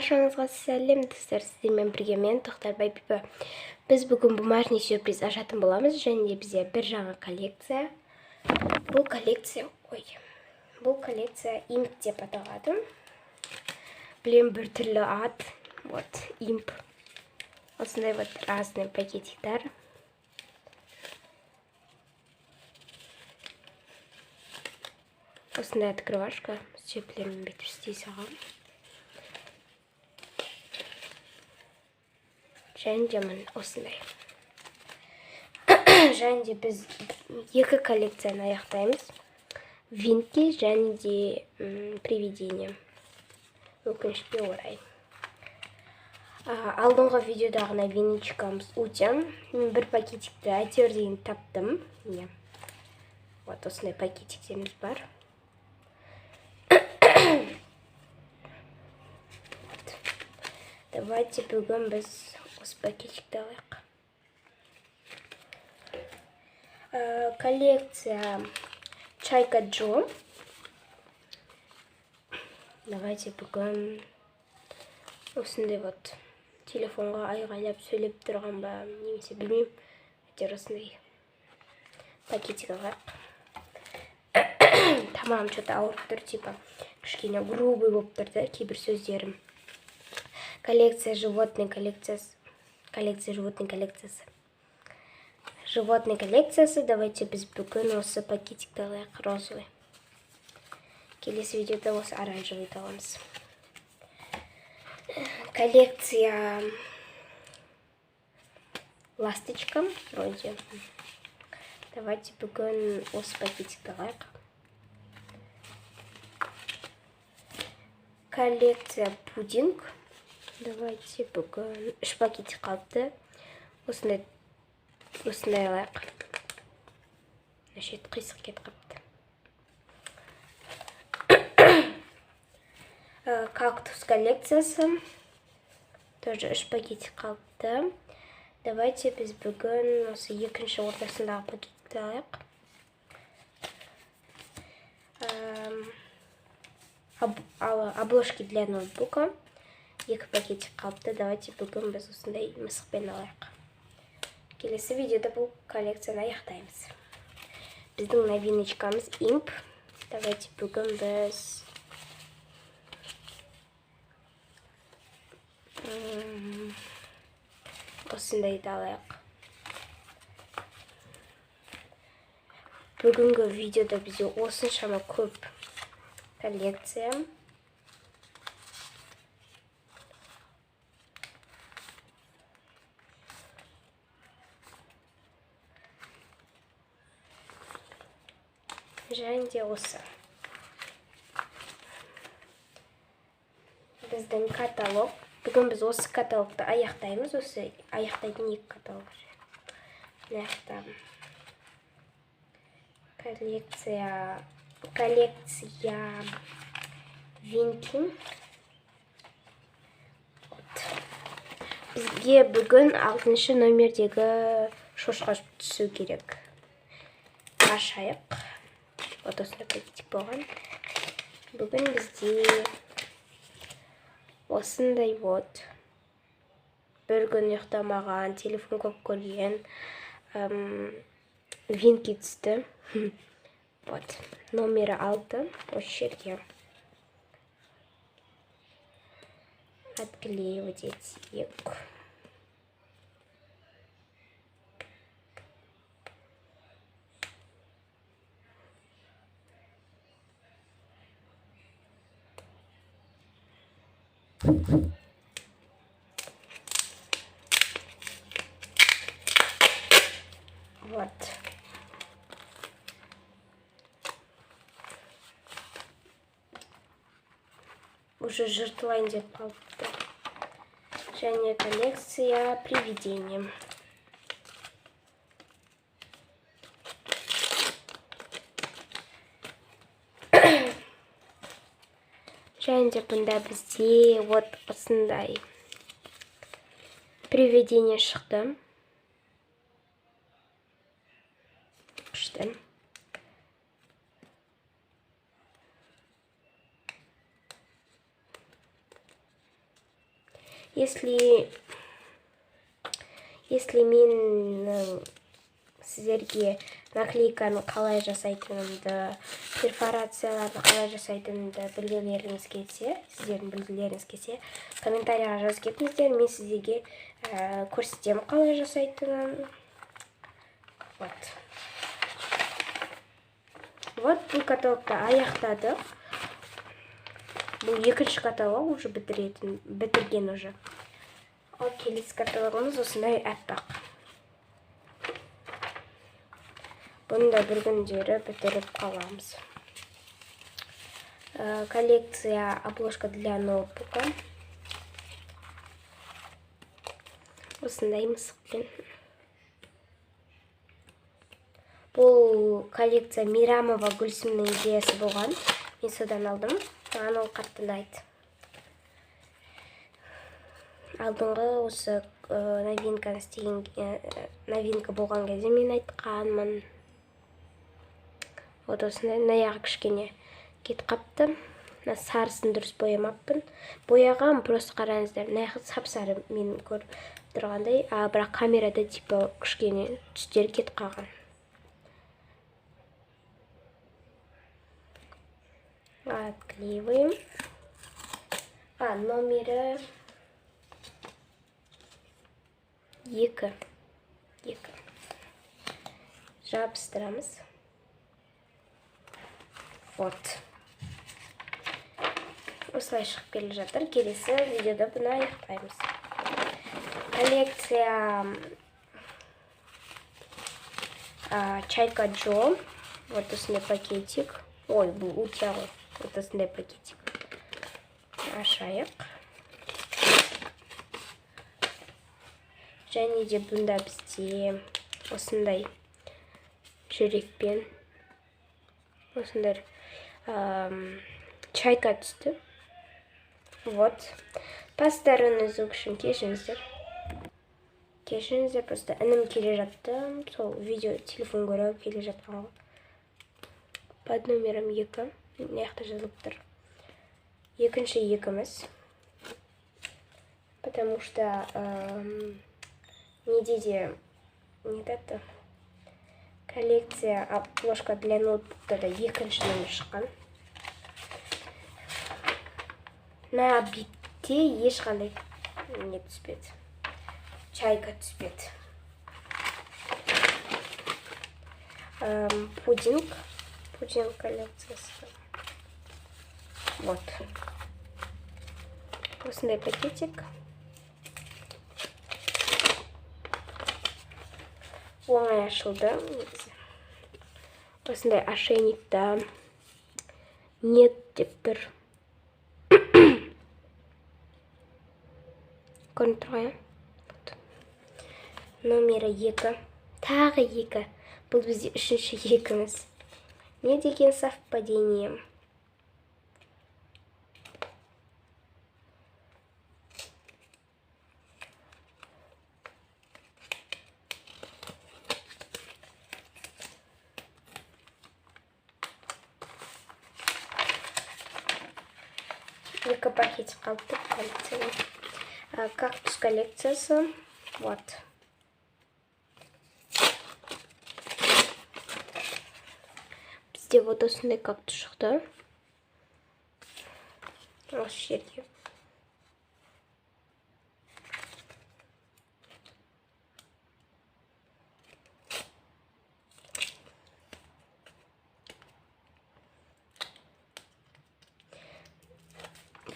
Баршаңызға сәлем достар, сіздермен бірге мен Тоқтарбай Пипа. Біз бүгін бумажный сюрприз ашатын боламыз, және де бізде бір жаңа коллекция. Бұл коллекция имп деп аталады. Білем бір түрлі ат. Вот, имп. Осындай вот разные пакетиктер. Осындай открывашка. Сүйеплерін бетіп істей саған. Және де мен осындай. Және де біз екі коллекцияны аяқтаймыз. Винки және де привидение. Өкінішке орай. Алдыңғы видеодағына виничкамыз өте. Бір пакетикті әйтеуір дейін таптым. Вот осындай пакетиктеріміз бар. Давайте бүгін біз осы пакетикті алайық. Коллекция Чайка Джо. Давайте бүгін осындай вот телефонға айғайлап сөйлеп тұрған ба, немесе білмеймін. Әйтеуір осындай пакетик алайық. Тамам что-то ауырып тұр, типа кішкене грубый болып тұрды кейбір сөздерім. Коллекция животной коллекциясы. Животной коллекциясы. Давайте біз бүгін осы пакетикті алайық, розовый. Келесі видеода осы оранжевый аламыз. Коллекция ласточка. Вроде. Давайте бүгін осы пакетикті алайық. Коллекция пудинг. Давайте бүгін үш пакетик қалыпты. Осындай алайық. Нашет қисық кет қапты. Кактус коллекциясы. Тоже үш пакетик қалыпты. Давайте біз бүгін осы екінші ортасындағы пакетикті алайық. Обложки для ноутбука. Екі пакетик қалыпты. Давайте бүгін біз осындай мысықпен алайық. Келесі видеода бұл коллекцияны аяқтаймыз. Біздің новиночкамыз имп. Давайте бүгін біз осындайды алайық. Бүгінгі видеода бізде осыншама көп коллекция. Және де осы. Біздің каталог. Бүгін біз осы каталогты аяқтаймыз. Осы аяқтайтын екі каталог. Коллекция винки. Бізге бүгін 6-шы номердегі шошқа түсу керек. Ашайық. Вот осындай пакетик болған. Бүгін бізде осындай вот бір күн ұйықтамаған, телефон көп көрген винки түсті. Вот, номері 6 осы жерге отклеивать етейік. Вот. Уже жыртылайын деп қалыпты. Және коллекция привидение. Және де бұнда бізде вот осындай привидение шықты. Күшті. Если мен сіздерге наклейканы қалай жасайтынымды, перфорацияларды қалай жасайтынымды білгілеріңіз келсе, комментарияға жазып кетіңіздер, мен сіздерге көрсетемін қалай жасайтынын. Вот, бұл каталогты аяқтадық. Бұл екінші каталог уже бітірген уже. Ал келесі каталогымыз осындай әппақ. Бұны да бір күндері бітіріп қаламыз. Коллекция обложка для ноутбука. Осындай мысықпен. Бұл коллекция Мейрамова Гүлсімнің идеясы болған. Мен содан алдым. Маған ол қатты ұнайды. Алдыңғы осы новинка болған кезде мен айтқанмын. Вот осындай наяғы кішкене кет қапты. Сарысын дұрыс боямаппын. Бояғам, просто қараңыздар. Наяғы сап-сары мен көріп тұрғандай, бірақ камерада типа кішкене түстер кет қалған. Отклеиваем. Номері 2. Жабыстырамыз. Вот. Осылай шығып келе жатыр. Келесі видеода бұны аяқтаймыз. Коллекция Чайка Джо. Вот осындай пакетик. Ой, бұл утя ғой. Вот осындай пакетик. Ашайық. Және де бұнда бізде осындай жүрекпен осындай чайка түсті. Вот. Пастарыңыз үшін кешіңіздер. Просто інім келе жатты. Сол видео телефон көріп келе жатқан. Под номером 2. Маяқта жазылып тұр. Екінші екіміз. Потому что коллекция обложка для ноутбукта да екінші номер шыққан. На битте ешқандай не түспеді. Чайка түспеді. Пудинг коллекциясы. Вот. Осындай пакетик. Оңай ашылды. Осындай ошейникта нет деп тұр. Көрініп тұрған. Номері 2. Тағы 2. Бұл бізде үшінші екіміз. Не деген совпадение. Екі пакетик қалды коллекцияның. Кактус коллекциясы. Вот. Бізде вот осындай кактус шықты. Осы жерге.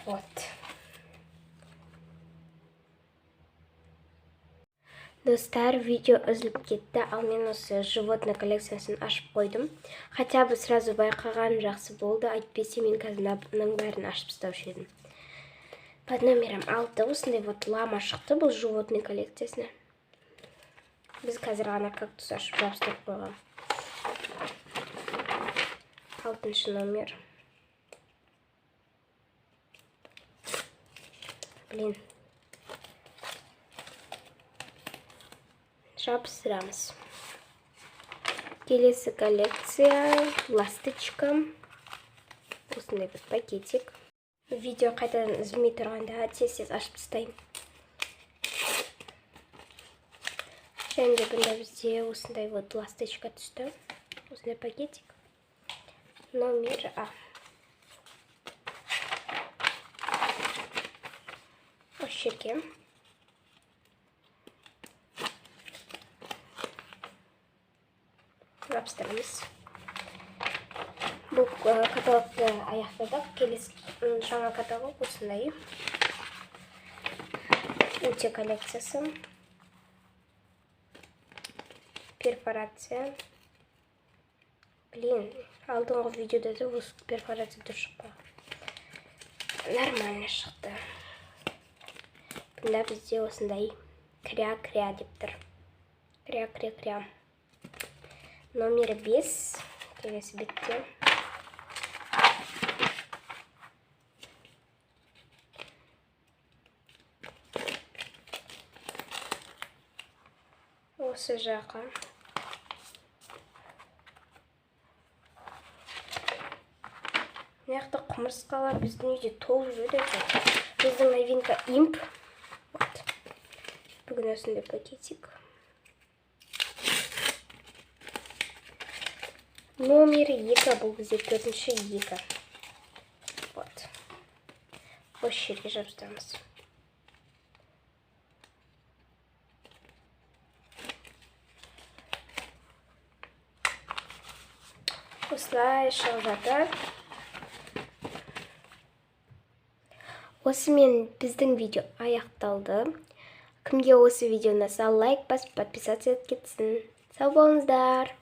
Вот. Достар, видео үзіліп кетті, ал мен осы животный коллекциясын ашып қойдым. Хотя бы сразу байқаған жақсы болды, айтпесе мен қазір бәрін ашып тастаушы едім. Под номером 6 осындай вот лама шықты, бұл животный коллекциясына. Біз қазір ғана кактус ашып жабыстырып қойған. 6 номер. Блин. Жабыстырамыз. Келесі коллекция, ласточка. Осындай бір пакетик. Видео қайтадан үзілмей тұрғанда тез ашып тастаймын. Және бұнда бізде осындай вот ласточка түсті. Осындай пакетик. Номер А. Осы жерге жабыстырамыз. Бұл каталогты аяқтадық. Келесі жаңа каталог осындай. Өте коллекциясы. Перфорация. Блин, алдыңғы видеода да осы перфорация дұрыс шықпаған. Нормально шықты. Бұнда бізде осындай кря-кря деп тұр. Кря-кря-кря. Номер 5. Келесі бетте. Осы жаққа. Мынақты құмырсқалар біздің үйде толып жүреді екен. Біздің новинка имп. Вот. Бүгін осындай пакетик. Номер 2, бұл бізде 4-ші 2. Вот. Осы жерге жабыстырамыз. Осылай шығып жатыр. Осымен біздің видео аяқталды. Кімге осы видео ұнаса лайк басып, подписаться етіп кетсін. Сау болыңыздар.